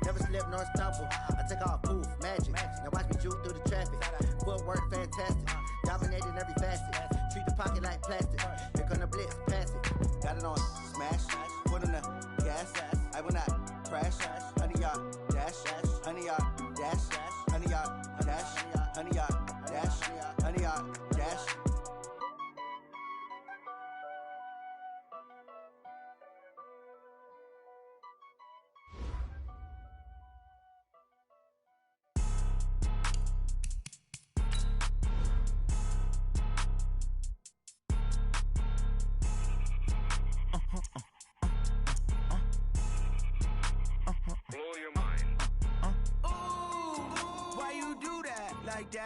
Never slip nor stumble. I take off, poof, magic. Now watch me juke through the traffic. Footwork fantastic. Dominating every facet. Treat the pocket like plastic. Here come the blitz, pass it. Got it on smash. Put on the gas. I will not crash. 100-yard dash. 100-yard dash. 100-yard dash. 100-yard dash. 100-yard dash.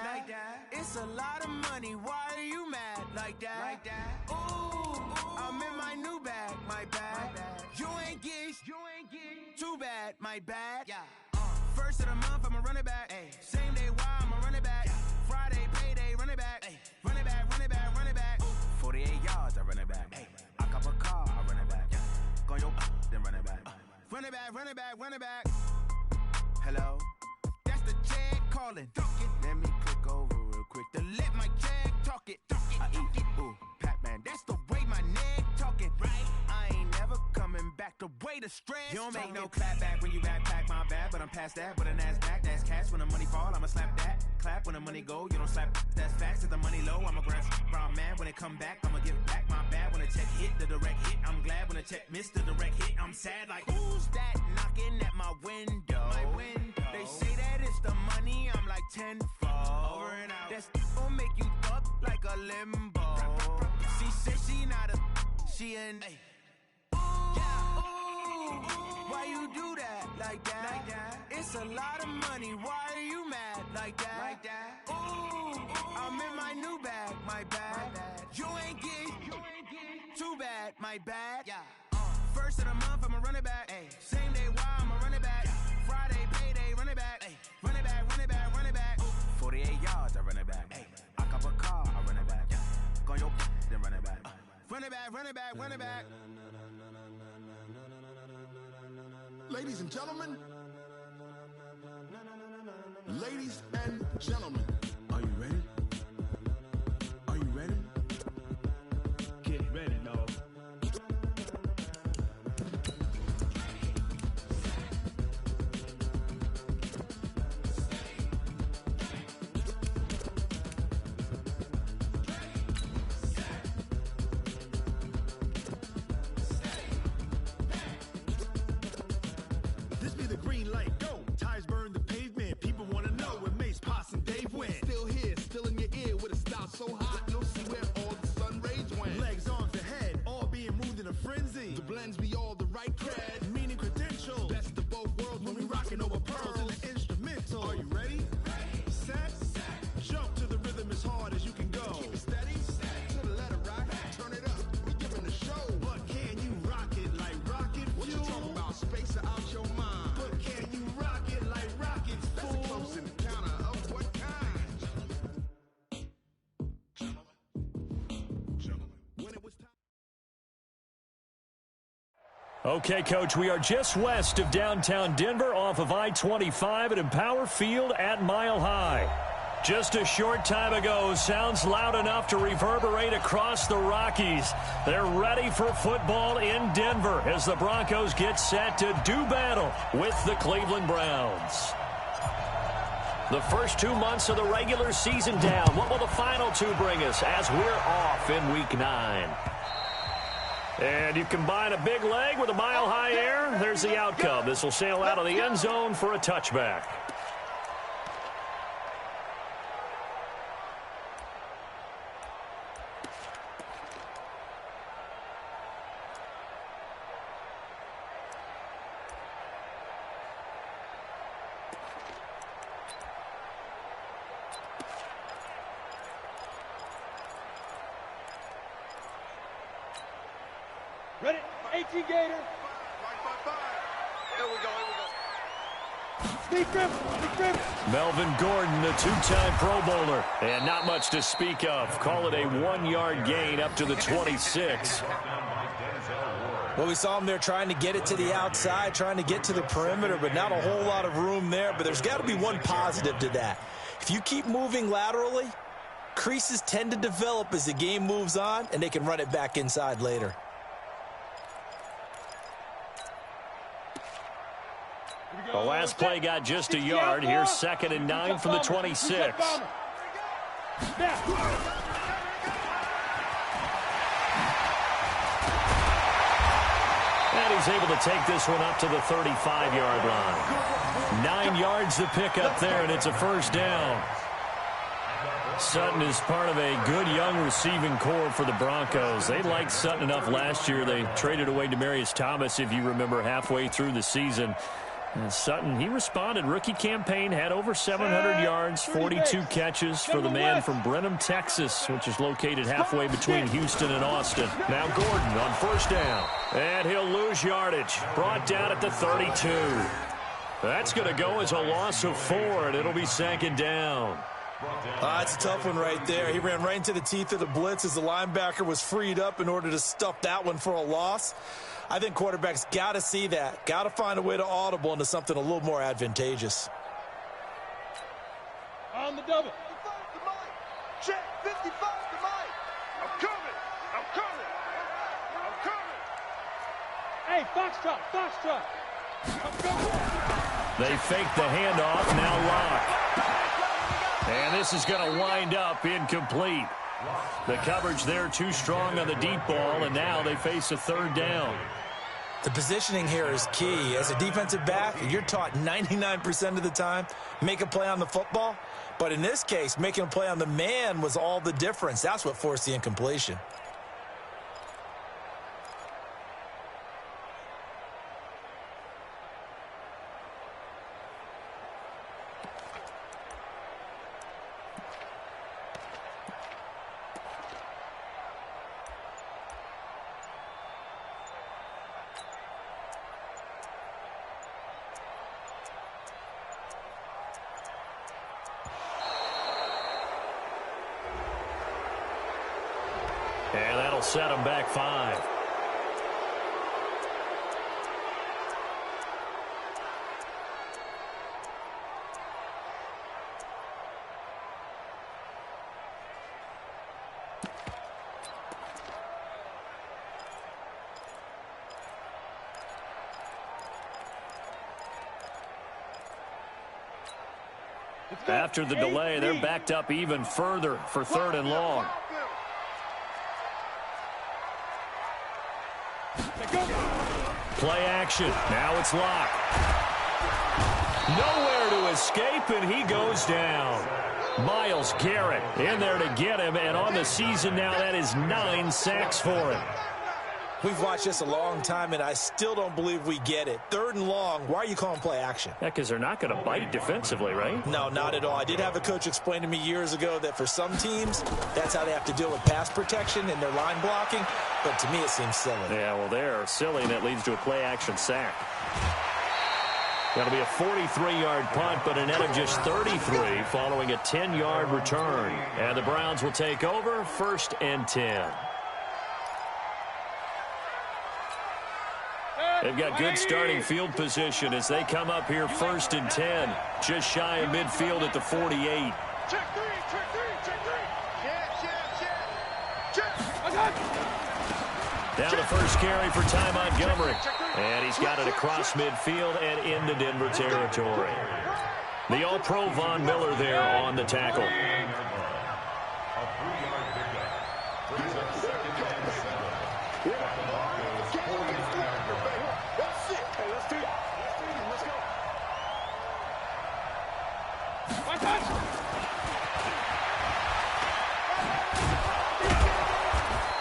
Like that. It's a lot of money. Why are you mad like that? Ooh, I'm in my new bag, my bad. You ain't geek, too bad, my bad. Yeah. First of the month, I'ma run it back. Ay. Same day, why I'ma run it back. Friday, payday, run it back. Ay. Run it back, run it back, run it back. 48 yards, I run it back. Ay. I cop a car, I run it back. Yeah. Go your then run it back. Run it back, run it back, run it back. Hello? That's the check calling. Let me click over real quick to let my check talk it. I eat it, ooh, Pac-Man. That's the way my neck talking, right? I ain't never coming back the way the stress. You don't make no clap back when you backpack my bad, but I'm past that with an ass back. That's cash when the money fall, I'ma slap that. Clap when the money go, you don't slap. That's facts. If the money low, I'ma grab brown man. When it come back, I'ma give back my bad. When the check hit, the direct hit. I'm glad when the check missed the direct hit. I'm sad like, who's that knocking at my window? My window. They say that it's the money, I'm like tenfold. Over and out. That's gon' make you up like a limbo. She said she not a, she an. Yeah, ooh, why you do that like that? It's a lot of money, why are you mad like that? Ooh, I'm in my new bag, my bad. You ain't geek, too bad, my bad. Yeah. First of the month, I'ma run it back. Ay. Same day, why I'ma run it back. Friday, payday, run it back. Ay. Run it back, run it back, run it back. 48 yards, I run it back. Ay. I cop a car, I run it back. Yeah. Go your then run it back. Run it back, run it back, run it back. Ladies and gentlemen. Ladies and gentlemen. Are you ready? Are you ready? Get ready, dog. This be the green light, go. Ties burn the pavement. People want to know where Mace, Poss, and Dave went. Still here, still in your ear with a style so hot. No see where all the sun rays went. Legs, arms, and head, all being moved in a frenzy. The blends be all the right cred, meaning credentials. Best of both worlds when we rockin' over pearls in the instrumental. Are you ready? Set, jump to the rhythm as hard as you can go. Keep it steady, to the letter rock. Turn it up, we giving the show. But can you rock it like rocket fuel? What you talking about? Space out your mind. But can you rock it like rockets? That's a close encounter of what kind? Gentlemen, when it was time. Okay, Coach, we are just west of downtown Denver off of I-25 at Empower Field at Mile High. Just a short time ago, sounds loud enough to reverberate across the Rockies. They're ready for football in Denver as the Broncos get set to do battle with the Cleveland Browns. The first 2 months of the regular season down. What will the final two bring us as we're off in Week 9? And you combine a big leg with a mile-high air, there's the outcome. This will sail out of the end zone for a touchback. Ready? 18 Gator. Here we go. Steve Griff. Melvin Gordon, a two-time Pro Bowler. And not much to speak of. Call it a 1-yard gain up to the 26. Well, we saw him there trying to get it to the outside, trying to get to the perimeter, but not a whole lot of room there. But there's got to be one positive to that. If you keep moving laterally, creases tend to develop as the game moves on, and they can run it back inside later. The last play got just a yard. Here's 2nd and 9 from the 26. And he's able to take this one up to the 35-yard line. 9 yards to pick up there, and it's a first down. Sutton is part of a good young receiving core for the Broncos. They liked Sutton enough last year. They traded away Demaryius Thomas, if you remember, halfway through the season. And Sutton, he responded. Rookie campaign, had over 700 yards, 42 catches for the man from Brenham, Texas, which is located halfway between Houston and Austin. Now Gordon on first down. And he'll lose yardage. Brought down at the 32. That's going to go as a loss of 4, and it'll be 2nd down. That's a tough one right there. He ran right into the teeth of the blitz as the linebacker was freed up in order to stuff that one for a loss. I think quarterbacks got to see that. Got to find a way to audible into something a little more advantageous. On the double. 55 to Mike. Check. 55 to Mike. I'm coming. I'm coming. I'm coming. Hey, Foxtrot, Foxtrot. I'm coming. They fake the handoff, now lock. And this is going to wind up incomplete. The coverage there too strong on the deep ball, and now they face a 3rd down. The positioning here is key. As a defensive back, you're taught 99% of the time, make a play on the football. But in this case, making a play on the man was all the difference. That's what forced the incompletion. And that'll set him back 5. After the delay, they're backed up even further for 3rd and long. Play action. Now it's locked. Nowhere to escape, and he goes down. Myles Garrett in there to get him, and on the season now, that is 9 sacks for him. We've watched this a long time, and I still don't believe we get it. 3rd and long, why are you calling play action? Yeah, because they're not going to bite defensively, right? No, not at all. I did have a coach explain to me years ago that for some teams, that's how they have to deal with pass protection and their line blocking. But to me, it seems silly. Yeah, well, they're silly, and that leads to a play-action sack. That'll be a 43-yard punt, but a net of just 33 following a 10-yard return. And the Browns will take over 1st and 10. They've got good starting field position as they come up here 1st and 10. Just shy of midfield at the 48. Check 3, check 3, check 3. Check. Now the first carry for Ty Montgomery. And he's got it across midfield and into Denver territory. The All-Pro Von Miller there on the tackle.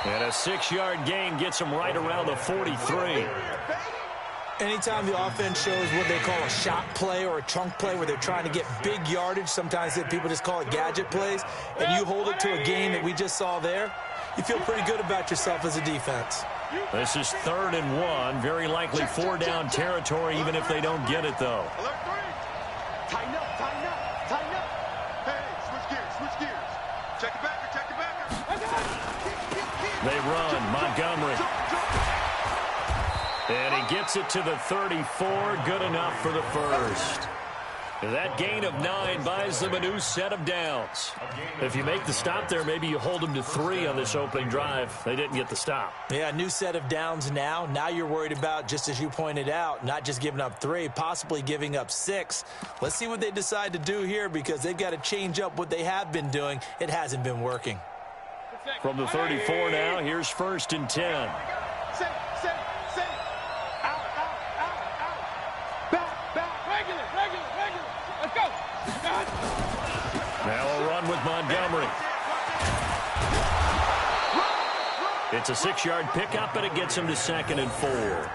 And a 6-yard gain gets him right around the 43. Anytime the offense shows what they call a shot play or a chunk play where they're trying to get big yardage, sometimes people just call it gadget plays, and you hold it to a gain that we just saw there, you feel pretty good about yourself as a defense. This is 3rd and 1, very likely 4-down territory even if they don't get it, though. Tighten up, tighten up, tighten up. Hey, switch gears, switch gears. Check it back, check it back. They run. Montgomery. And he gets it to the 34. Good enough for the first. That gain of 9 buys them a new set of downs. If you make the stop there, maybe you hold them to 3 on this opening drive. They didn't get the stop. Yeah, new set of downs now. Now you're worried about, just as you pointed out, not just giving up 3, possibly giving up 6. Let's see what they decide to do here, because they've got to change up what they have been doing. It hasn't been working. From the 34 now, here's 1st and 10. Now a run with Montgomery. It's a 6-yard pickup, and it gets him to 2nd and 4.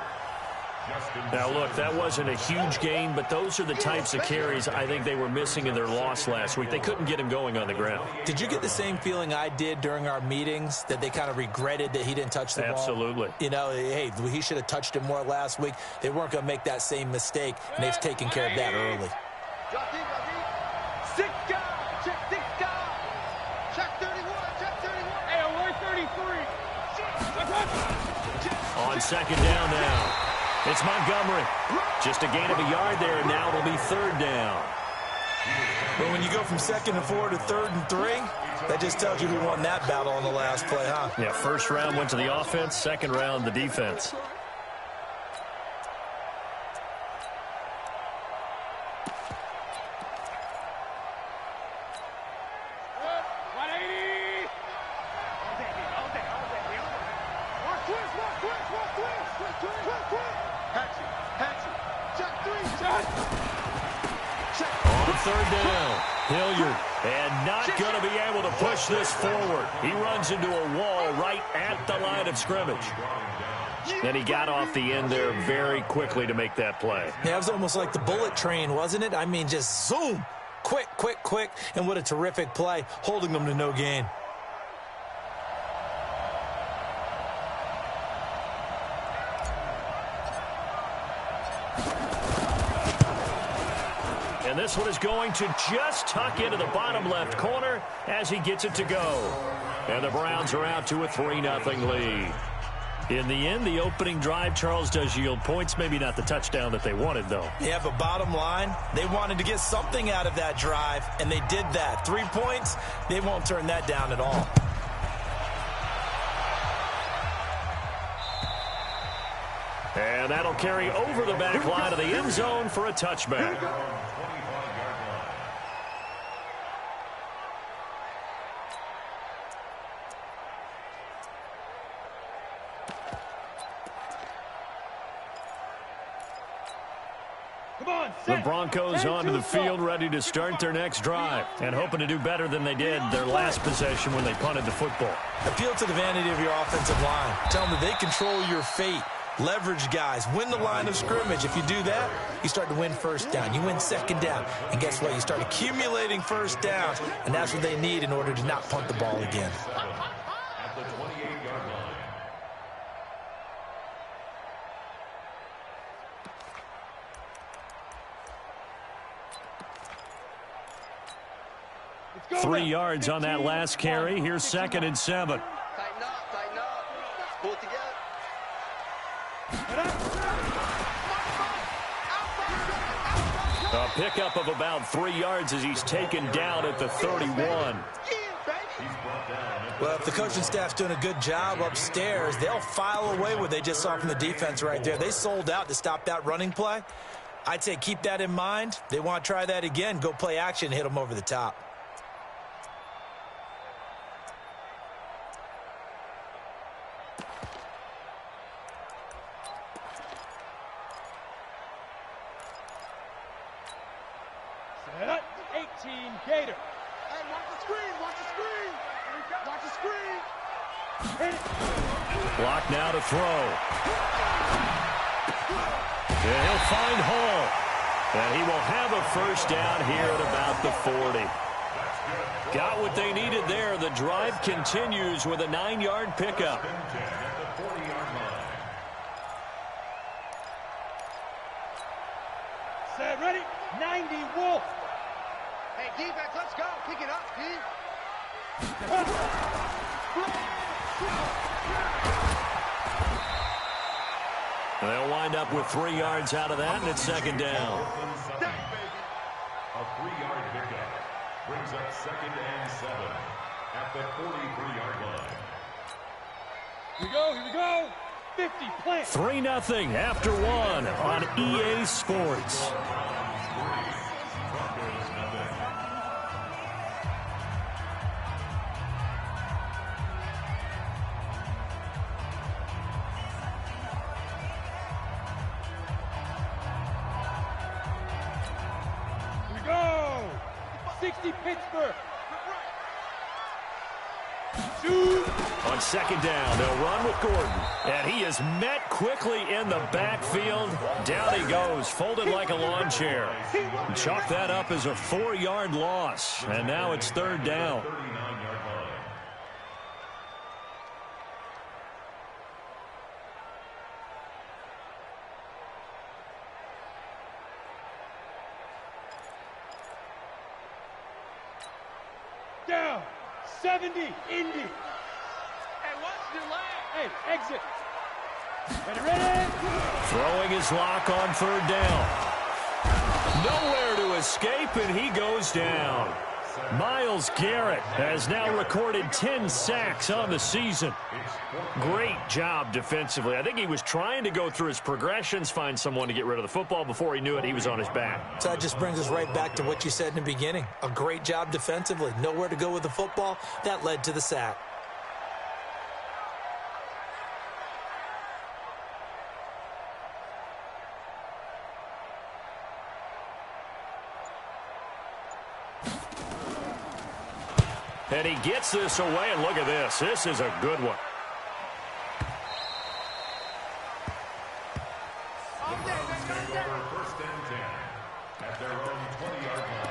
Now, look, that wasn't a huge gain, but those are the types of carries I think they were missing in their loss last week. They couldn't get him going on the ground. Did you get the same feeling I did during our meetings, that they kind of regretted that he didn't touch the ball? Absolutely. You know, hey, he should have touched it more last week. They weren't going to make that same mistake, and they've taken care of that early. On 2nd down now. It's Montgomery. Just a gain of a yard there, and now it'll be 3rd down. But when you go from 2nd and 4 to 3rd and 3, that just tells you who won that battle on the last play, huh? Yeah, 1st round went to the offense, 2nd round the defense. On 3rd down, Hilliard, and not going to be able to push this forward. He runs into a wall right at the line of scrimmage. And he got off the end there very quickly to make that play. Yeah, it was almost like the bullet train, wasn't it? I mean, just zoom. Quick, quick, quick. And what a terrific play, holding them to no gain. And this one is going to just tuck into the bottom left corner as he gets it to go. And the Browns are out to a 3-0 lead. In the end, the opening drive, Charles, does yield points. Maybe not the touchdown that they wanted, though. Yeah, but bottom line, they wanted to get something out of that drive, and they did that. 3 points, they won't turn that down at all. And that'll carry over the back line of the end zone for a touchback. The Broncos onto the field, ready to start their next drive, and hoping to do better than they did their last possession when they punted the football. Appeal to the vanity of your offensive line. Tell them that they control your fate. Leverage guys. Win the line of scrimmage. If you do that, you start to win 1st down. You win 2nd down. And guess what? You start accumulating 1st downs, and that's what they need in order to not punt the ball again. At the 28-yard line. Go 3 yards on that last carry. Here's 2nd and 7. Tighten up, tighten up. Pull it together. A pickup of about 3 yards as he's taken down at the 31. Well, if the coaching staff's doing a good job upstairs, they'll file away what they just saw from the defense right there. They sold out to stop that running play. I'd say keep that in mind. They want to try that again. Go play action, hit them over the top. Set up, 18, Gator. Hey, watch the screen, watch the screen. Watch the screen. Hit it. Block now to throw. And he'll find Hall. And he will have a 1st down here at about the 40. Got what they needed there. The drive continues with a 9-yard pickup. Set, ready, 90, Wolf. Hey, defense, let's go. Pick it up, D. They'll wind up with 3 yards out of that, and it's second down. A 3-yard pickup brings up 2nd and 7 at the 43-yard line. Here we go. 50, plant. 3-0 after 1 on EA Sports. Here we go. 60, Pittsburgh. Shoot. On second down, they'll run with Gordon. And he is met quickly in the backfield. Down he goes, folded like a lawn chair. Chalk that up as a 4-yard loss. And now it's third down. 39-yard line. Down. 70, Indy. Hey, what's the line? Hey, exit. Ready. Throwing his lock on third down. Nowhere to escape, and he goes down. Myles Garrett has now recorded 10 sacks on the season. Great job defensively. I think he was trying to go through his progressions, find someone to get rid of the football. Before he knew it, he was on his back. So that just brings us right back to what you said in the beginning. A great job defensively. Nowhere to go with the football. That led to the sack. And he gets this away, and look at this. This is a good one. First and 10 at their own 20-yard line.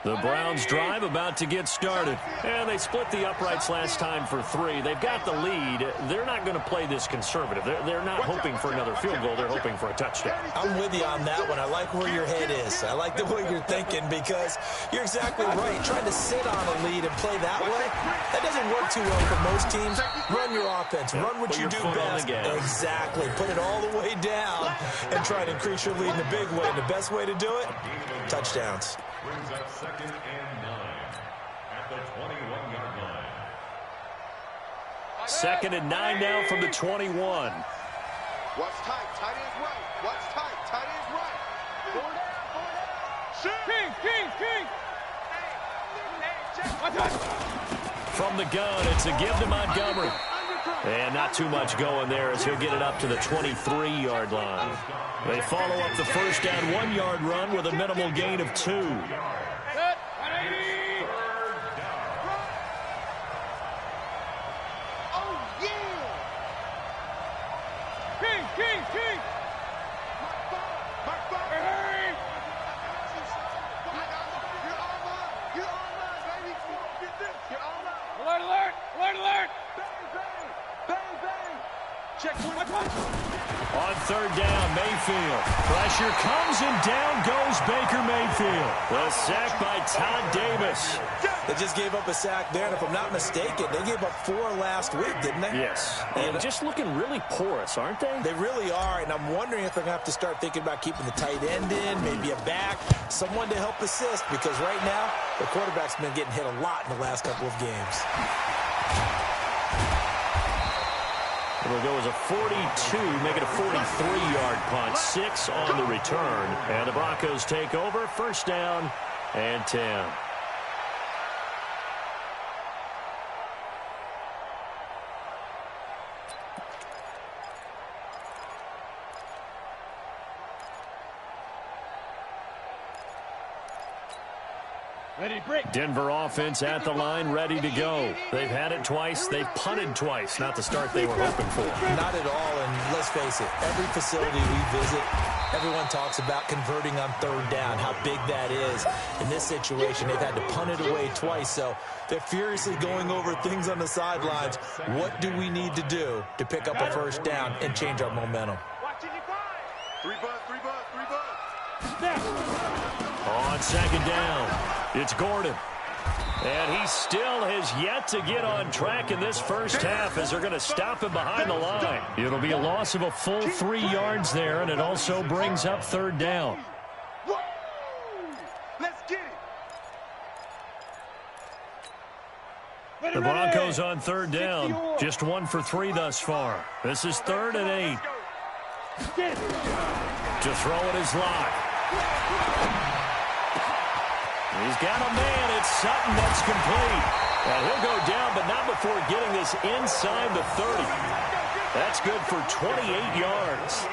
The Browns drive about to get started. And they split the uprights last time for 3. They've got the lead. They're not going to play this conservative. They're not hoping for another field goal. They're hoping for a touchdown. I'm with you on that one. I like where your head is. I like the way you're thinking because you're exactly right. Trying to sit on a lead and play that way, that doesn't work too well for most teams. Run your offense. Run what you do best. Exactly. Put it all the way down and try to increase your lead in a big way. And the best way to do it, touchdowns. Brings up 2nd and 9 at the 21-yard line. 2nd and 9 now from the 21. What's tight? Tight is right. What's tight? Tight is right. King. From the gun, it's a give to Montgomery. And not too much going there as he'll get it up to the 23-yard line. They follow up the first down 1-yard run with a minimal gain of 2. King. Alert. Check. On third down, Mayfield. Pressure comes and down goes Baker Mayfield. The sack by Todd Davis. They just gave up a sack there, and if I'm not mistaken, they gave up 4 last week, didn't they? Yes. And just looking really porous, aren't they? They really are, and I'm wondering if they're going to have to start thinking about keeping the tight end in, maybe a back, someone to help assist, because right now, the quarterback's been getting hit a lot in the last couple of games. It'll go as a 42, make it a 43-yard punt. 6 on the return. And the Broncos take over. First down and 10. Denver offense at the line, ready to go. They've had it twice. They've punted twice. Not the start they were hoping for. Not at all, and let's face it, every facility we visit, everyone talks about converting on third down, how big that is. In this situation, they've had to punt it away twice, so they're furiously going over things on the sidelines. What do we need to do to pick up a first down and change our momentum? Three bucks. On second down, it's Gordon. And he still has yet to get on track in this first half as they're going to stop him behind the line. It'll be a loss of a full 3 yards there, and it also brings up third down. Let's get it. The Broncos on third down, just 1 for 3 thus far. This is 3rd and 8. To throw it is Locke. He's got a man. It's Sutton that's complete. And he'll go down, but not before getting this inside the 30. That's good for 28 yards.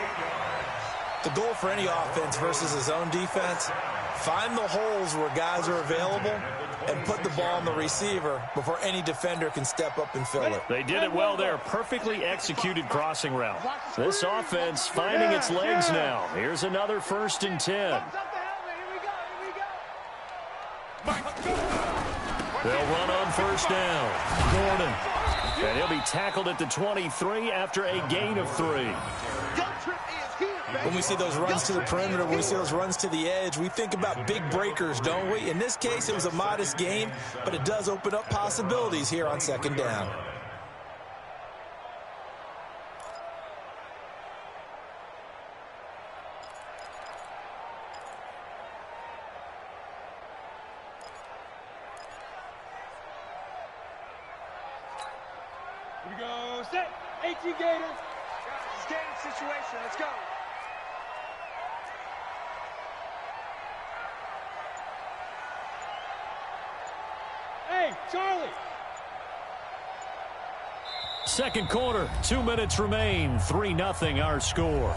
The goal for any offense versus his own defense, find the holes where guys are available and put the ball on the receiver before any defender can step up and fill it. They did it well there. Perfectly executed crossing route. This offense finding its legs now. Here's another 1st and 10. They'll run on first down. Gordon. And he'll be tackled at the 23 after a gain of 3. When we see those runs to the perimeter, when we see those runs to the edge, we think about big breakers, don't we? In this case, it was a modest gain, but it does open up possibilities here on second down. Here we go. Set. 18 Gators. It's game situation. Let's go. Hey, Charlie. Second quarter, 2 minutes remain. 3-0 our score.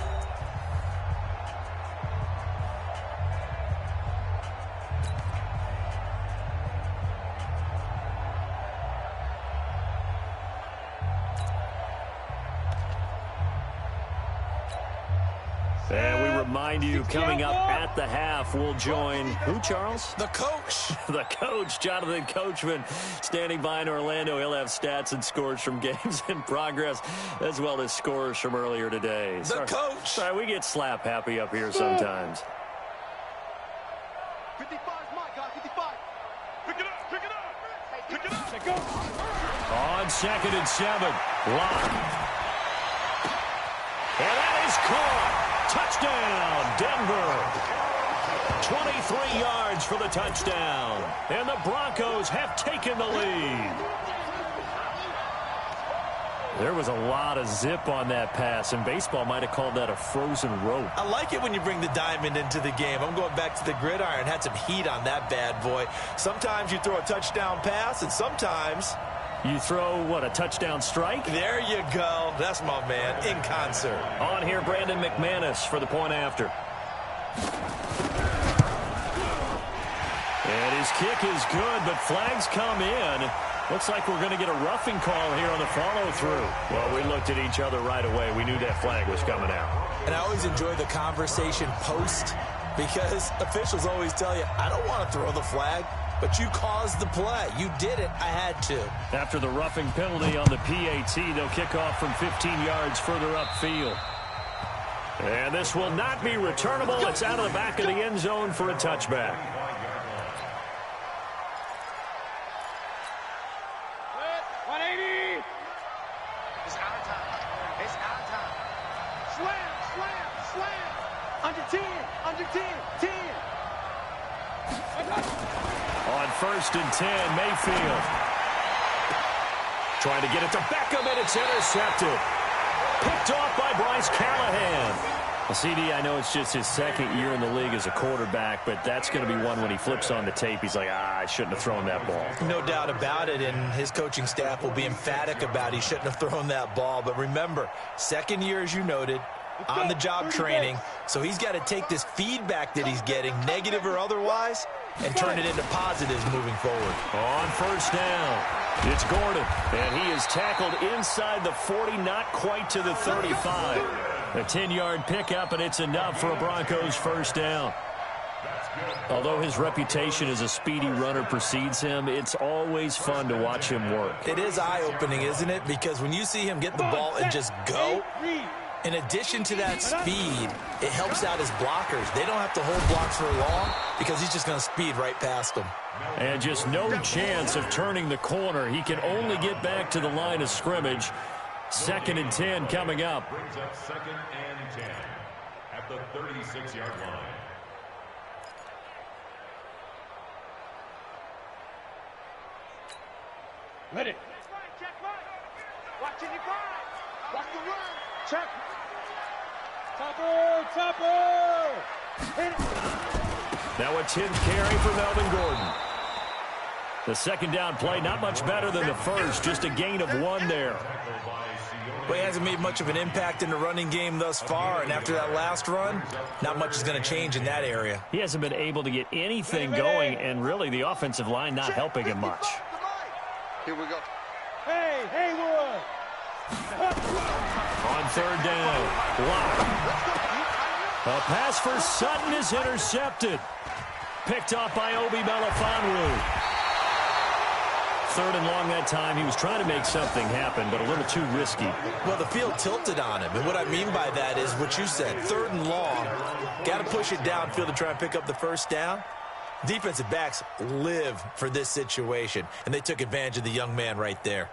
And we remind you, coming up at the half, we'll join who, Charles? The coach. The coach, Jonathan Coachman, standing by in Orlando. He'll have stats and scores from games in progress, as well as scores from earlier today. The coach. Sorry, we get slap happy up here sometimes. 55 is my guy. 55. Pick it up. Pick it up. Pick it up. Let's go. On 2nd and 7, Locke. And that is caught. Touchdown, Denver. 23 yards for the touchdown. And the Broncos have taken the lead. There was a lot of zip on that pass, and baseball might have called that a frozen rope. I like it when you bring the diamond into the game. I'm going back to the gridiron. Had some heat on that bad boy. Sometimes you throw a touchdown pass, and sometimes you throw, what, a touchdown strike? There you go. That's my man, in concert. On here, Brandon McManus for the point after. And his kick is good, but flags come in. Looks like we're going to get a roughing call here on the follow-through. Well, we looked at each other right away. We knew that flag was coming out. And I always enjoy the conversation post, because officials always tell you, I don't want to throw the flag. But you caused the play. You did it. I had to. After the roughing penalty on the PAT, they'll kick off from 15 yards further upfield. And this will not be returnable. It's out of the back of the end zone for a touchback. It's our time. It's our time. Slam, slam, slam. Under 10, under 10, 10. On 1st and 10, Mayfield. Trying to get it to Beckham, and it's intercepted. Picked off by Bryce Callahan. Well, CD, I know it's just his 2nd year in the league as a quarterback, but that's going to be one when he flips on the tape. He's like, I shouldn't have thrown that ball. No doubt about it, and his coaching staff will be emphatic about he shouldn't have thrown that ball. But remember, 2nd year, as you noted, on-the-job training, So he's got to take this feedback that he's getting, negative or otherwise, and turn it into positives moving forward. On first down, it's Gordon, and he is tackled inside the 40, not quite to the 35. A 10-yard pickup, and it's enough for a Broncos first down. Although his reputation as a speedy runner precedes him, it's always fun to watch him work. It is eye-opening, isn't it? Because when you see him get the ball and just go, in addition to that speed, it helps out his blockers. They don't have to hold blocks for long because he's just going to speed right past them. And just no chance of turning the corner. He can only get back to the line of scrimmage. 2nd and 10 coming up. Brings up 2nd and 10 at the 36-yard line. Ready. Check right. Watching the guard. Watch the run. Check. Topper. Hit it. Now a 10th carry for Melvin Gordon. The second down play, not much better than the first, just a gain of 1 there. Well, he hasn't made much of an impact in the running game thus far, and after that last run, not much is going to change in that area. He hasn't been able to get anything going, and really the offensive line not helping him much. Here we go. Hey, Haywood. On third down, block. A pass for Sutton is intercepted. Picked off by Obi Melifonwu. 3rd and long that time. He was trying to make something happen, but a little too risky. Well, the field tilted on him, and what I mean by that is what you said. 3rd and long, got to push it downfield to try and pick up the first down. Defensive backs live for this situation, and they took advantage of the young man right there.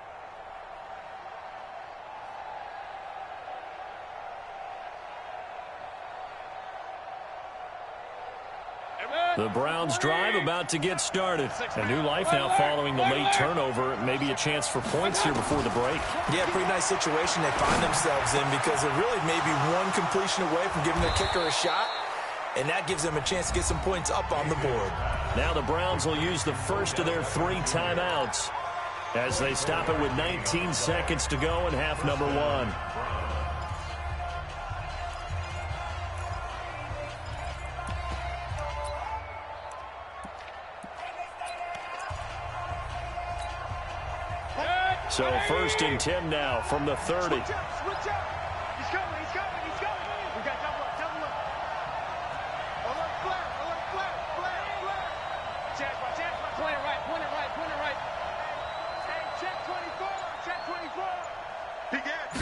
The Browns drive about to get started. A new life now following the late turnover. Maybe a chance for points here before the break. Yeah, pretty nice situation they find themselves in because they're really maybe one completion away from giving their kicker a shot, and that gives them a chance to get some points up on the board. Now the Browns will use the first of their 3 timeouts as they stop it with 19 seconds to go in half number 1. So 1st and 10 now from the 30. Switch up. He's coming. We got double up. Alert flat. Check. Point it right. Hey, check 24. Big ass.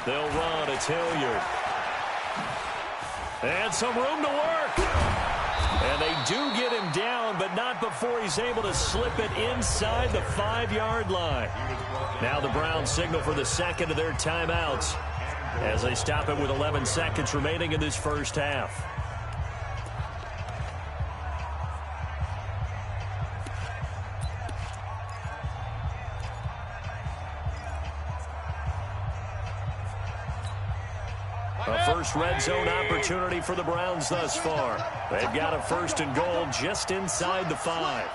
They'll run. It's Hilliard. And some room to work. And they do get him down, but not before he's able to slip it inside the 5-yard line. Now the Browns signal for the second of their timeouts as they stop it with 11 seconds remaining in this first half. A first red zone opportunity for the Browns thus far. They've got a 1st and goal just inside the 5. Run.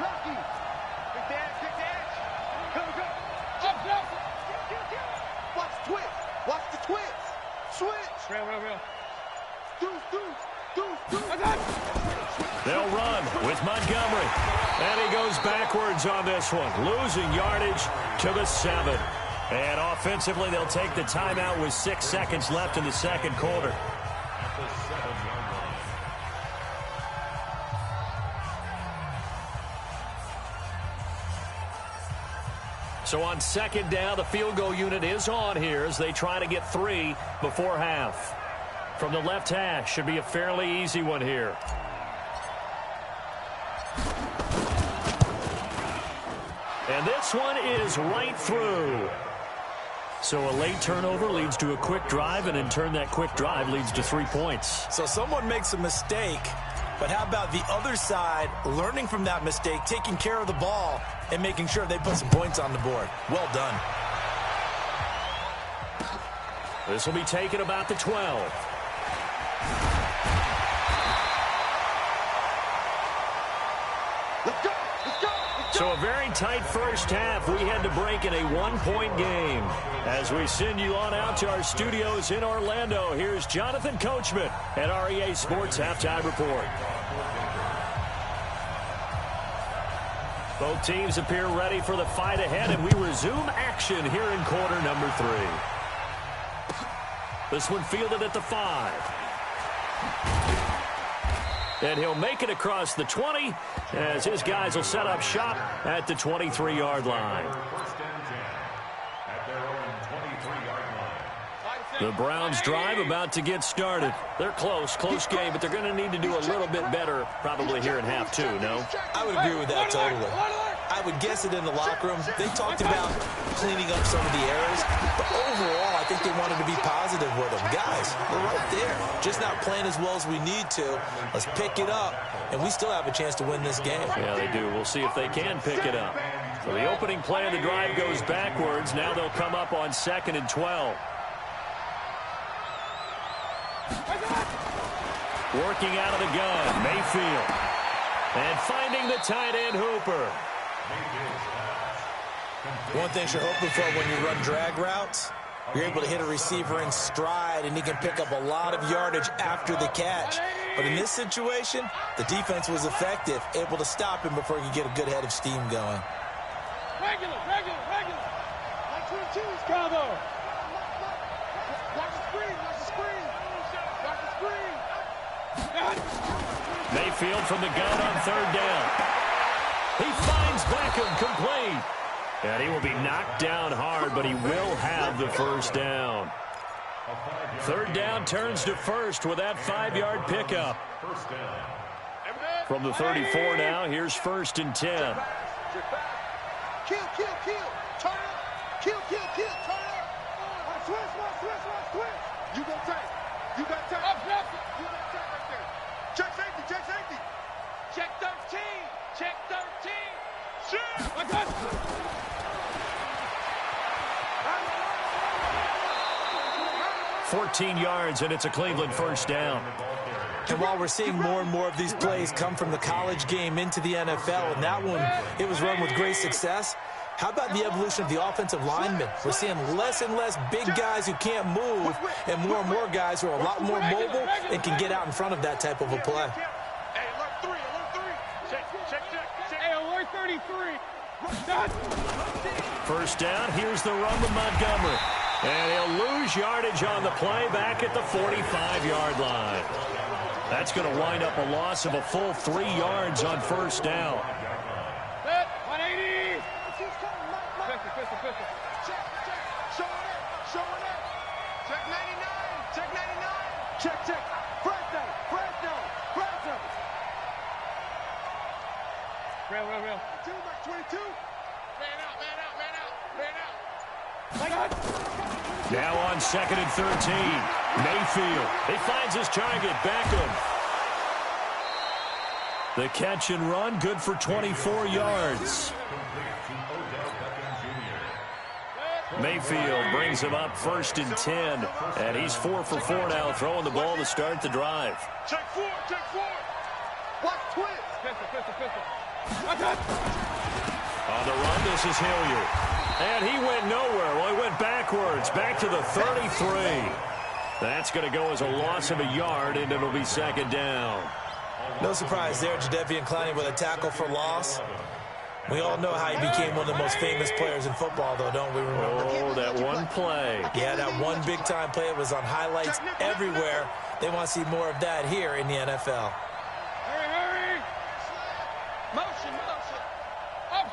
Lucky. Big dash. Go. Jump. Watch the twist. Switch. Real. Deuce. They'll run with Montgomery. And he goes backwards on this one, losing yardage to the 7. And offensively, they'll take the timeout with 6 seconds left in the second quarter. At the 7-yard line. So on second down, the field goal unit is on here as they try to get 3 before half. From the left hash, should be a fairly easy one here. And this one is right through. So a late turnover leads to a quick drive, and in turn that quick drive leads to 3 points. So someone makes a mistake, but how about the other side learning from that mistake, taking care of the ball, and making sure they put some points on the board? Well done. This will be taken about the 12. So a very tight first half. We had to break in a one-point game. As we send you on out to our studios in Orlando, here's Jonathan Coachman at REA Sports Halftime Report. Both teams appear ready for the fight ahead, and we resume action here in quarter number 3. This one fielded at the 5. And he'll make it across the 20 as his guys will set up shop at the 23-yard line. The Browns drive about to get started. They're close game, but they're going to need to do a little bit better probably here in half 2, no? I would agree with that totally. I would guess it in the locker room. They talked about cleaning up some of the errors, but overall, I think they wanted to be positive with them. Guys, we're right there. Just not playing as well as we need to. Let's pick it up, and we still have a chance to win this game. Yeah, they do. We'll see if they can pick it up. So the opening play of the drive goes backwards. Now they'll come up on 2nd and 12. Working out of the gun, Mayfield. And finding the tight end, Hooper. One thing you're hoping for when you run drag routes, you're able to hit a receiver in stride, and he can pick up a lot of yardage after the catch. But in this situation, the defense was effective, able to stop him before he could get a good head of steam going. Regular. Like 22's Cabo. Watch the screen. Mayfield from the gun on 3rd down. He finds Beckham complete. And he will be knocked down hard, but he will have the first down. 3rd down turns to 1st with that 5-yard pickup. From the 34 now, here's 1st and 10. Kill. Turn up. Kill. Turn up. Switch. You got time. You got time right there. Check safety. Check 13. 14 yards, and it's a Cleveland first down. And while we're seeing more and more of these plays come from the college game into the NFL, and that one, it was run with great success, how about the evolution of the offensive linemen? We're seeing less and less big guys who can't move and more guys who are a lot more mobile and can get out in front of that type of a play. Hey, alert 3. Check. Hey, alert 33. First down, here's the run with Montgomery. And he'll lose yardage on the play back at the 45-yard line. That's going to wind up a loss of a full 3 yards on first down. 180. Pistol. Showing up. Check 99. Check. First down. Real. 22. Man out. Now on 2nd and 13. Mayfield. He finds his target, Beckham. The catch and run, good for 24 yards. Mayfield brings him up 1st and 10. And he's 4 for 4 now, throwing the ball to start the drive. Check 4. Watch twist. Pistol. On the run, this is Hilliard. And he went nowhere. Well, he went backwards, back to the 33. That's going to go as a loss of a yard, and it'll be 2nd down. No surprise there, Jadeveon Clowney with a tackle for loss. We all know how he became one of the most famous players in football, though, don't we remember? Oh, that one play. Yeah, that one big-time play. It was on highlights everywhere. They want to see more of that here in the NFL. Hurry. Motion. Up.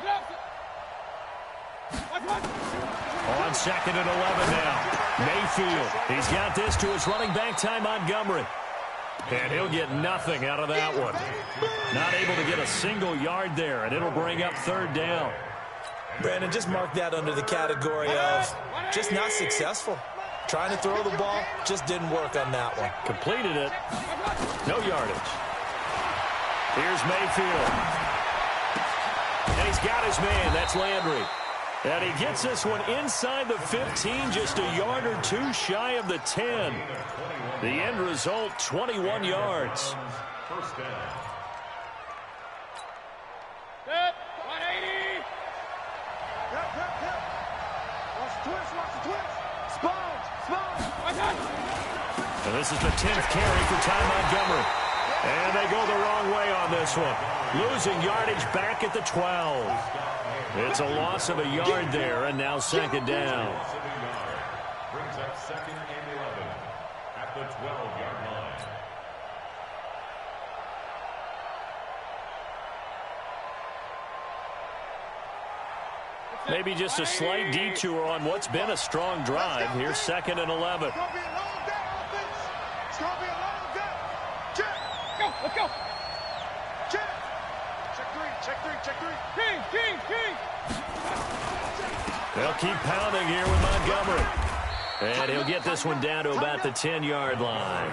On 2nd and 11 now. Mayfield. He's got this to his running back, Ty Montgomery. And he'll get nothing out of that one. Not able to get a single yard there, and it'll bring up 3rd down. Brandon, just mark that under the category of just not successful. Trying to throw the ball, just didn't work on that one. Completed it. No yardage. Here's Mayfield. And he's got his man. That's Landry. And he gets this one inside the 15, just a yard or 2 shy of the 10. The end result, 21 yards. First down. Set. 180. And this is the 10th carry for Ty Montgomery. And they go the wrong way on this one. Losing yardage back at the 12. It's a loss of a yard there, and now second down. Brings up second and 11 at the 12-yard line. Maybe just a slight detour on what's been a strong drive. Here's second and 11. It's going to be a long day, offense. It's going to be a long day. Check. Go. Let's go. Check. Check three. Check three. Check three. King. They'll keep pounding here with Montgomery. And he'll get this one down to about the 10-yard line.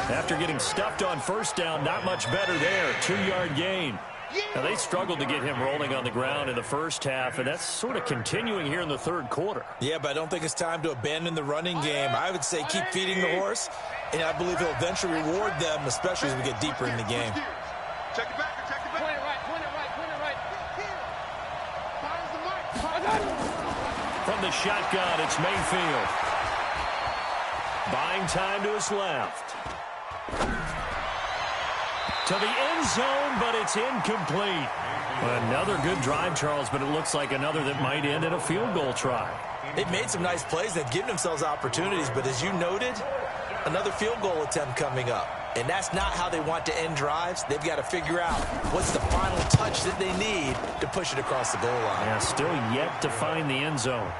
After getting stuffed on first down, not much better there. 2-yard gain. Now, they struggled to get him rolling on the ground in the first half, and that's sort of continuing here in the third quarter. Yeah, but I don't think it's time to abandon the running game. I would say keep feeding the horse, and I believe he'll eventually reward them, especially as we get deeper in the game. Check it back. Check it back. Point it right. Fires the mic. From the shotgun, it's Mayfield. Buying time to his left. To the end zone, but it's incomplete. Another good drive, Charles, but it looks like another that might end in a field goal try. They've made some nice plays. They've given themselves opportunities, but as you noted, another field goal attempt coming up. And that's not how they want to end drives. They've got to figure out what's the final touch that they need to push it across the goal line. Yeah, still yet to find the end zone.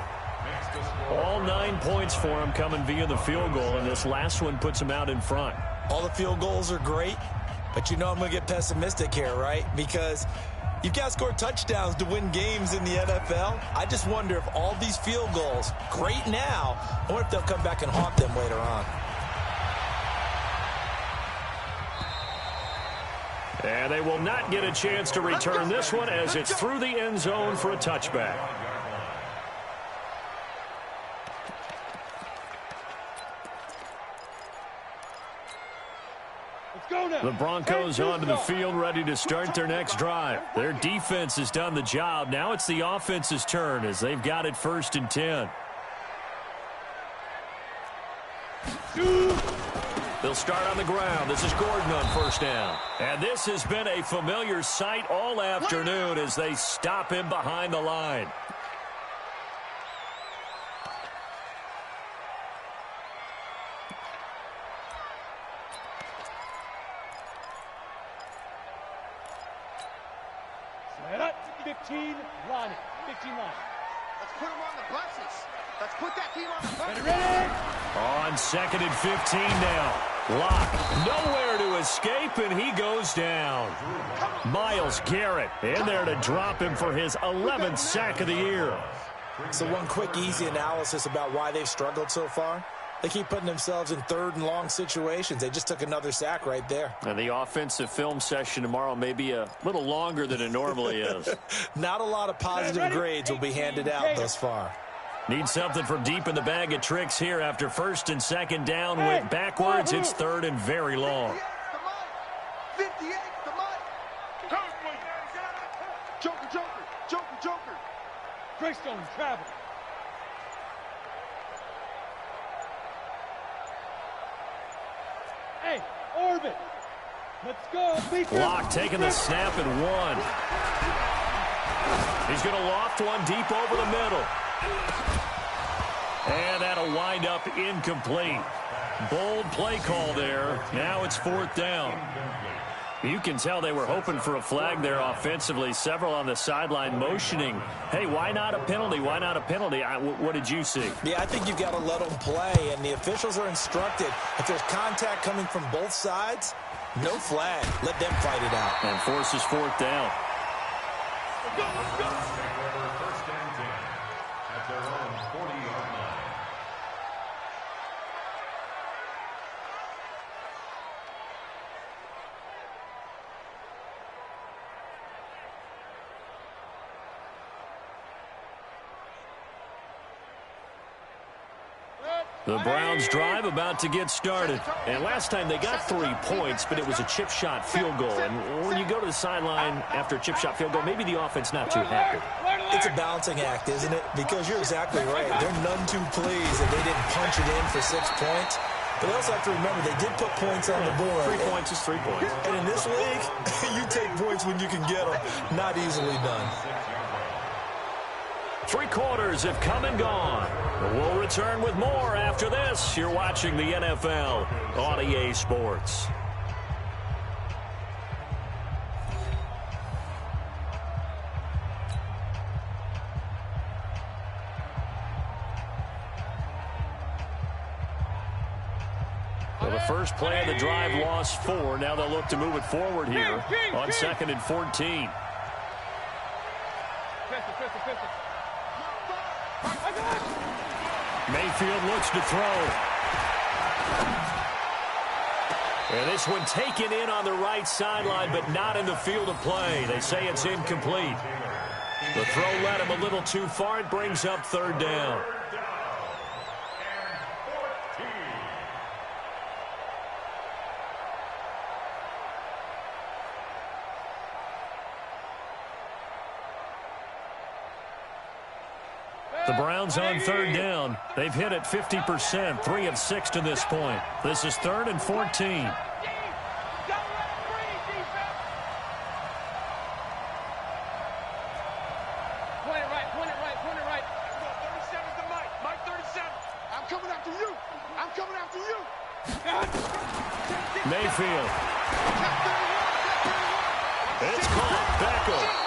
All 9 points for him coming via the field goal, and this last one puts him out in front. All the field goals are great, but you know I'm going to get pessimistic here, right? Because you've got to score touchdowns to win games in the NFL. I just wonder if all these field goals, great now, or if they'll come back and haunt them later on. And they will not get a chance to return this one as it's through the end zone for a touchback. The Broncos onto the field, ready to start their next drive. Their defense has done the job. Now it's the offense's turn as they've got it 1st and 10. They'll start on the ground. This is Gordon on first down. And this has been a familiar sight all afternoon as they stop him behind the line. Line. Let's put him on the buses. Let's put that team on the buses. On 2nd and 15 now. Lock nowhere to escape, and he goes down. Myles Garrett in there to drop him for his 11th sack of the year. So one quick, easy analysis about why they've struggled so far. They keep putting themselves in 3rd and long situations. They just took another sack right there. And the offensive film session tomorrow may be a little longer than it normally is. Not a lot of positive grades will be handed out thus far. Need something from deep in the bag of tricks here after 1st and 2nd down. Went backwards. It's 3rd and very long. 58, the mic. Joker. Greystone, travel. Hey, Orbit. Let's go. Lock taking the snap and 1. He's going to loft one deep over the middle. And that'll wind up incomplete. Bold play call there. Now it's 4th down. You can tell they were hoping for a flag there offensively. Several on the sideline motioning. Hey, why not a penalty? Why not a penalty? What did you see? Yeah, I think you've got to let them play, and the officials are instructed. If there's contact coming from both sides, no flag. Let them fight it out. And forces 4th down. Let's go. First and 10 at their own 40-yard line. The Browns drive about to get started. And last time they got 3 points, but it was a chip shot field goal. And when you go to the sideline after a chip shot field goal, maybe the offense not too happy. It's a balancing act, isn't it? Because you're exactly right. They're none too pleased that they didn't punch it in for 6 points. But they also have to remember they did put points on the board. 3 points is 3 points. And in this league, you take points when you can get them. Not easily done. 3 quarters have come and gone. We'll return with more after this. You're watching the NFL on EA Sports. Well, the first play of the drive lost 4. Now they'll look to move it forward here on 2nd and 14. Mayfield looks to throw. And this one taken in on the right sideline, but not in the field of play. They say it's incomplete. The throw led him a little too far. It brings up 3rd down. The Browns on 3rd down. They've hit it 50%, 3 of 6 to this point. This is 3rd and 14. Point it right, point it right, point it right. 37's the Mike. Mike 37. I'm coming after you. I'm coming after you. Mayfield. It's caught. Beckham.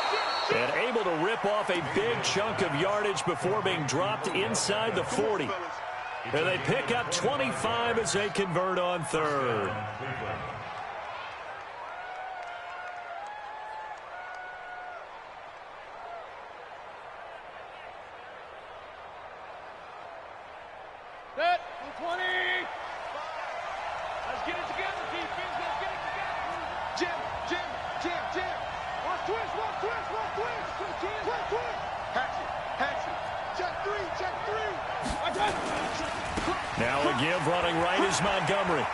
And able to rip off a big chunk of yardage before being dropped inside the 40. And they pick up 25 as they convert on 3rd. Set. 20. Let's get it together, defense. Let's get it together. Jim, Jim, Jim, Jim. Watch twist, watch twist, watch twist. Twist, twist. Hatch it. Check 3, check 3. Now a give running right is Montgomery.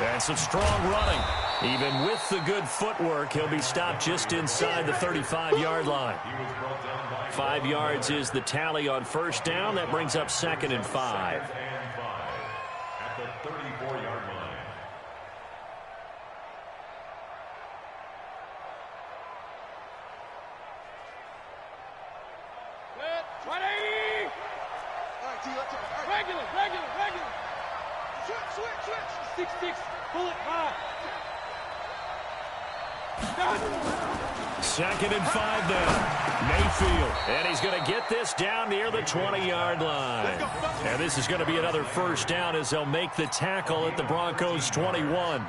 And some strong running. Even with the good footwork, he'll be stopped just inside the 35-yard line. 5 yards is the tally on 1st down. That brings up 2nd and 5. At the 34-yard line. Set. 180. All right, T, let's go. Regular. Switch. 6-6. Pull it high. 2nd and 5 now. Mayfield. And he's going to get this down near the 20-yard line. And this is going to be another 1st down as they'll make the tackle at the Broncos 21.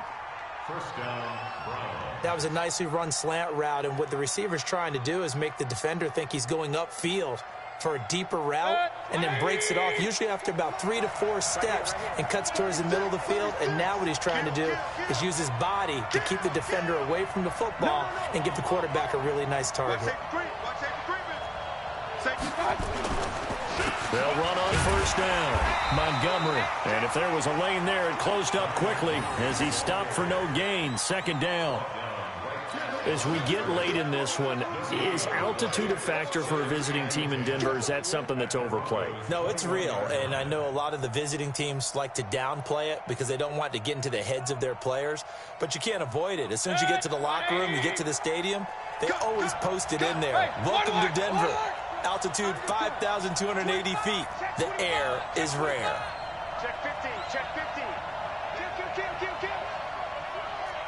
1st down, Browns. That was a nicely run slant route, and what the receiver's trying to do is make the defender think he's going upfield for a deeper route and then breaks it off, usually after about 3 to 4 steps, and cuts towards the middle of the field. And now what he's trying to do is use his body to keep the defender away from the football and give the quarterback a really nice target. They'll run on 1st down. Montgomery. And if there was a lane there, it closed up quickly as he stopped for no gain. 2nd down. As we get late in this one, is altitude a factor for a visiting team in Denver? Is that something that's overplayed? No, it's real, and I know a lot of the visiting teams like to downplay it because they don't want to get into the heads of their players, but you can't avoid it. As soon as you get to the locker room, you get to the stadium, they always post it in there. Welcome to Denver. Altitude 5,280 feet. The air is rare. Check 50. Check 50. Kill.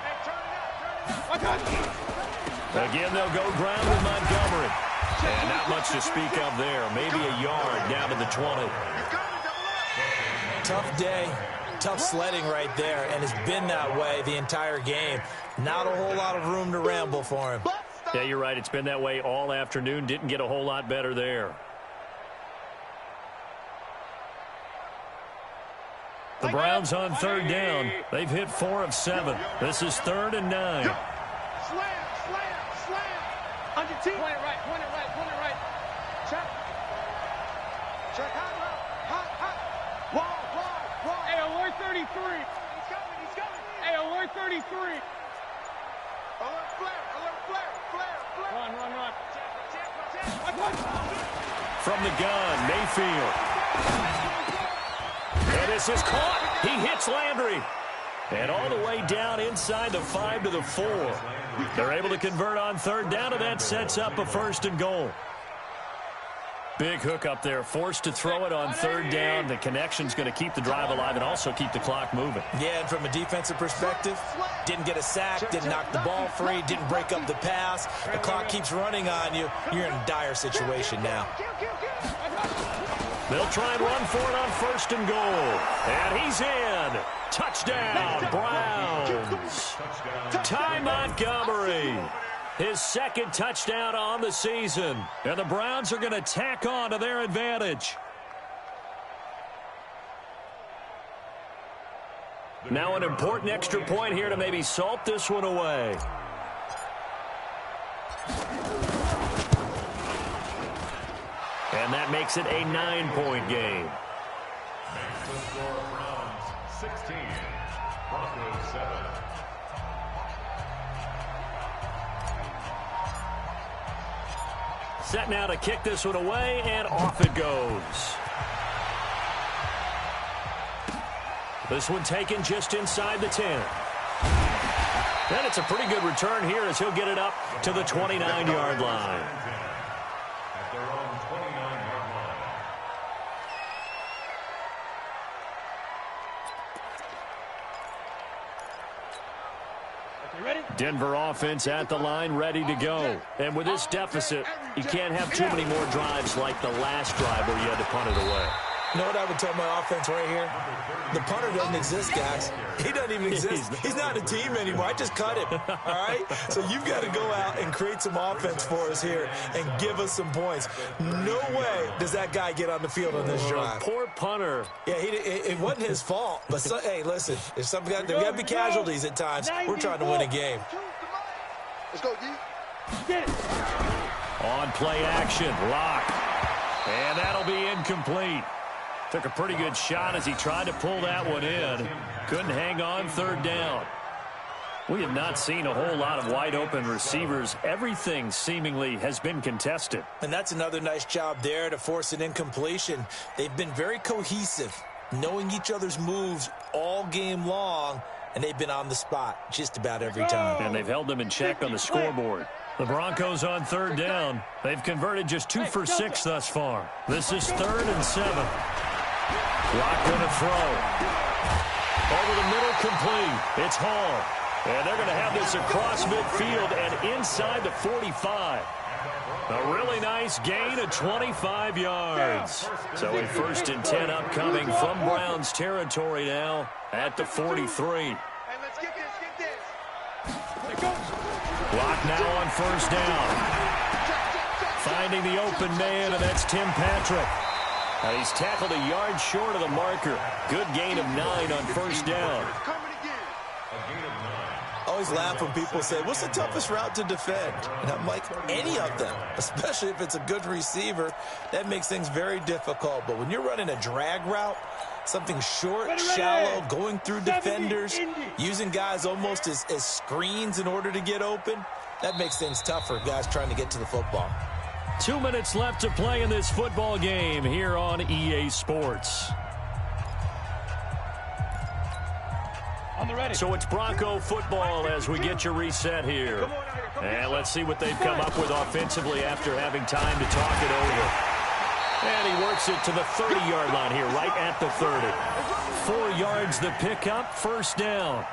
Hey, turn it out. Again, they'll go ground with Montgomery. And not much to speak of there. Maybe a yard down to the 20. Tough day, tough sledding right there, and it's been that way the entire game. Not a whole lot of room to ramble for him. Yeah, you're right. It's been that way all afternoon. Didn't get a whole lot better there. The Browns on 3rd down. They've hit 4 of 7. This is 3rd and 9. Slam. Under T. Point it right. Check. Hot. Wall. Hey, alert 33. He's coming. Hey, alert 33. Alert flare. Run. Check. From the gun, Mayfield. And this is caught. He hits Landry. And all the way down inside the 5 to the 4. They're able to convert on third down, and that sets up a 1st and goal. Big hook up there, forced to throw it on third down. The connection's going to keep the drive alive and also keep the clock moving. Yeah, and from a defensive perspective, didn't get a sack, didn't knock the ball free, didn't break up the pass. The clock keeps running on you. You're in a dire situation now. They'll try and run for it on 1st and goal. And he's in. Touchdown, Browns. Ty Montgomery. His 2nd touchdown on the season. And the Browns are going to tack on to their advantage. Now an important extra point here to maybe salt this one away. And that makes it a 9-point game. Makes the score Browns 16, Broncos 7. Set now to kick this one away, and off it goes. This one taken just inside the 10. And it's a pretty good return here as he'll get it up to the 29-yard line. At their own 29-yard line. Denver offense at the line, ready to go. And with this deficit, you can't have too many more drives like the last drive where you had to punt it away. You know what I would tell my offense right here? The punter doesn't exist, guys. He doesn't even exist. He's not a team anymore. I just cut him, all right? So you've got to go out and create some offense for us here and give us some points. No way does that guy get on the field on this drive. Poor punter. Yeah, it wasn't his fault. But, hey, listen, if there got to be casualties at times. We're trying to win a game. Let's go, D. On play action, Lock. And that'll be incomplete. Took a pretty good shot as he tried to pull that one in. Couldn't hang on third down. We have not seen a whole lot of wide open receivers. Everything seemingly has been contested. And that's another nice job there to force an incompletion. They've been very cohesive, knowing each other's moves all game long, and they've been on the spot just about every time. And they've held them in check on the scoreboard. The Broncos on third down. They've converted just 2 for 6 thus far. This is 3rd and 7. Lock going to throw. Over the middle, complete. It's Hall. And they're going to have this across midfield and inside the 45. A really nice gain of 25 yards. So a 1st and 10 upcoming from Browns territory now at the 43. Hey, let's get this. Lock now on 1st down. Finding the open man, and that's Tim Patrick. He's tackled a yard short of the marker. Good gain of 9 on 1st down. I always laugh when people say, what's the toughest route to defend? And I'm like, any of them, especially if it's a good receiver. That makes things very difficult. But when you're running a drag route, something short, shallow, going through defenders, using guys almost as screens in order to get open, that makes things tougher, guys trying to get to the football. 2 minutes left to play in this football game here on EA Sports. So it's Bronco football as we get you reset here. And let's see what they've come up with offensively after having time to talk it over. And he works it to the 30-yard line here, right at the 30. 4 yards the pickup, 1st down.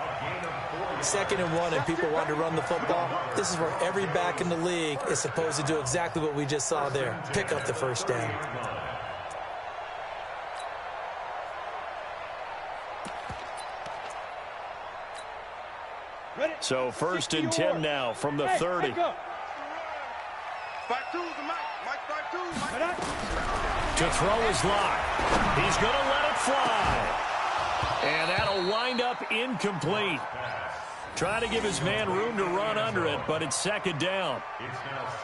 2nd and 1 and people want to run the football. This is where every back in the league is supposed to do exactly what we just saw there. Pick up the 1st down. So 1st and 10 now from the 30. 5-2 Mike. To throw his Lock. He's going to let it fly. And that'll wind up incomplete. Trying to give his man room to run under it, but it's second down.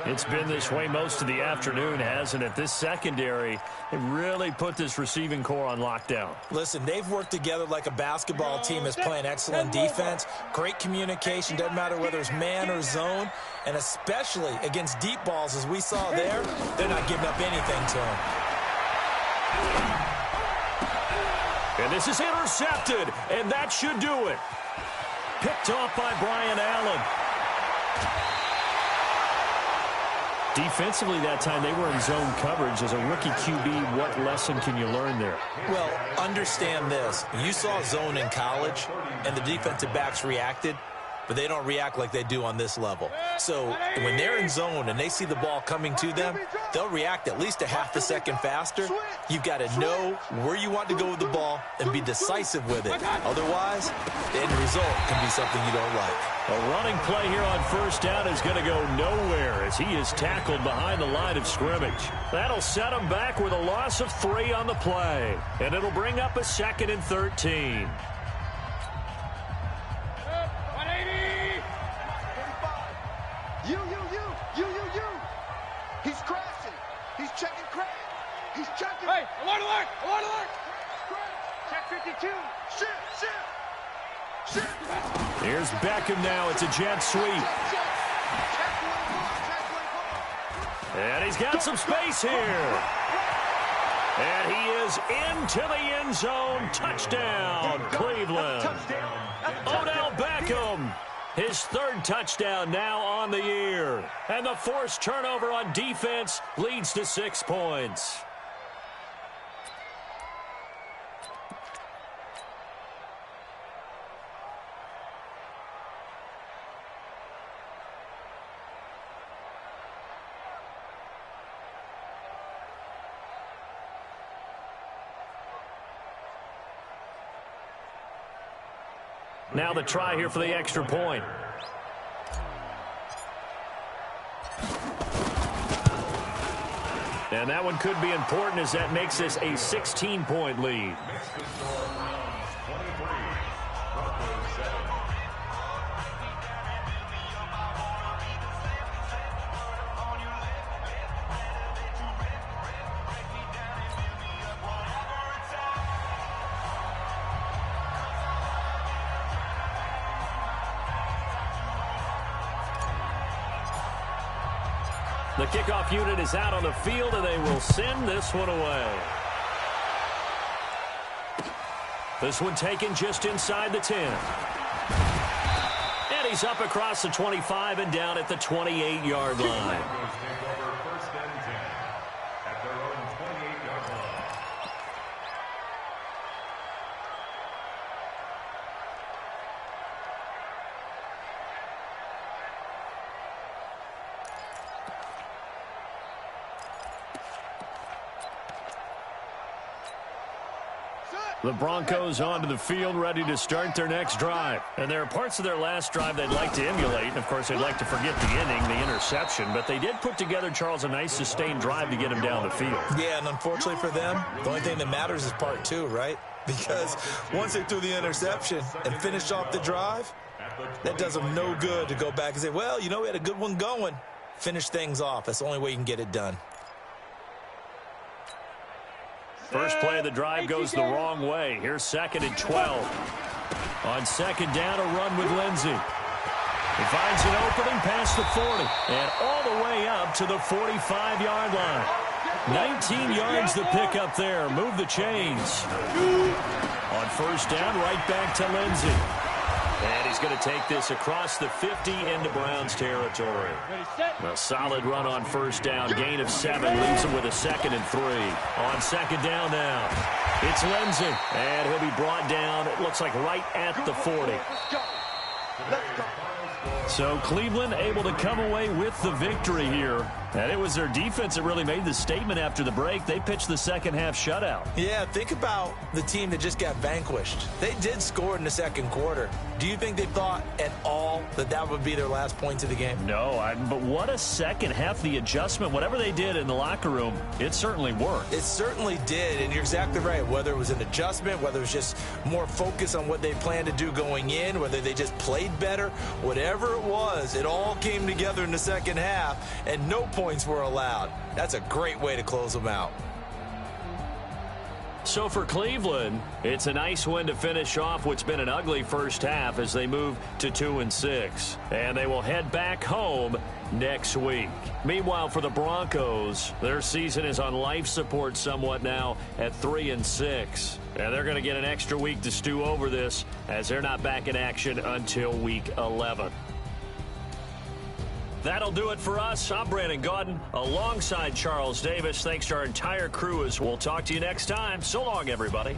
It's been this way most of the afternoon, hasn't it? This secondary, it really put this receiving core on lockdown. Listen, they've worked together like a basketball team that's playing excellent defense. Great communication, doesn't matter whether it's man or zone. And especially against deep balls, as we saw there, they're not giving up anything to him. And this is intercepted, and that should do it. Picked off by Brian Allen. Defensively that time, they were in zone coverage. As a rookie QB, what lesson can you learn there? Well, understand this. You saw zone in college, and the defensive backs reacted, but they don't react like they do on this level. So when they're in zone and they see the ball coming to them, they'll react at least a half a second faster. You've got to know where you want to go with the ball and be decisive with it. Otherwise, the end result can be something you don't like. A running play here on first down is going to go nowhere as he is tackled behind the line of scrimmage. That'll set him back with a loss of 3 on the play. And it'll bring up a 2nd and 13. He's crashing. He's checking crash. He's checking. Hey, alert, alert, alert, alert. Check 52. Shit. Here's Beckham now. It's a jet sweep. And he's got some space here. And he is into the end zone. Touchdown, Cleveland. Odell Beckham. His 3rd touchdown now on the year. And the forced turnover on defense leads to 6 points. Now the try here for the extra point. And that one could be important as that makes this a 16-point lead. The kickoff unit is out on the field, and they will send this one away. This one taken just inside the 10. And he's up across the 25 and down at the 28-yard line. The Broncos onto the field, ready to start their next drive. And there are parts of their last drive they'd like to emulate. And, of course, they'd like to forget the inning, the interception. But they did put together, Charles, a nice sustained drive to get him down the field. Yeah, and unfortunately for them, the only thing that matters is part 2, right? Because once they threw the interception and finished off the drive, that does them no good to go back and say, well, you know, we had a good one going. Finish things off. That's the only way you can get it done. First play of the drive goes the wrong way. Here's 2nd and 12. On 2nd down, a run with Lindsey. He finds an opening past the 40 and all the way up to the 45-yard line. 19 yards to pick up there. Move the chains. On first down, right back to Lindsey. And he's going to take this across the 50 into Browns territory. A solid run on first down. Gain of 7 leaves him with a 2nd and 3. On 2nd down now, it's Lindsey. And he'll be brought down, it looks like right at the 40. So Cleveland able to come away with the victory here. And it was their defense that really made the statement after the break. They pitched the second half shutout. Yeah, think about the team that just got vanquished. They did score in the second quarter. Do you think they thought at all that that would be their last points of the game? No, but what a second half. The adjustment, whatever they did in the locker room, it certainly worked. It certainly did, and you're exactly right. Whether it was an adjustment, whether it was just more focus on what they planned to do going in, whether they just played better, whatever it was, it all came together in the second half, and no points were allowed. That's a great way to close them out. So for Cleveland, it's a nice win to finish off what's been an ugly first half as they move to 2-6. And they will head back home next week. Meanwhile, for the Broncos, their season is on life support somewhat now at 3-6. And they're going to get an extra week to stew over this as they're not back in action until week 11. That'll do it for us. I'm Brandon Gaudin alongside Charles Davis. Thanks to our entire crew as we'll talk to you next time. So long, everybody.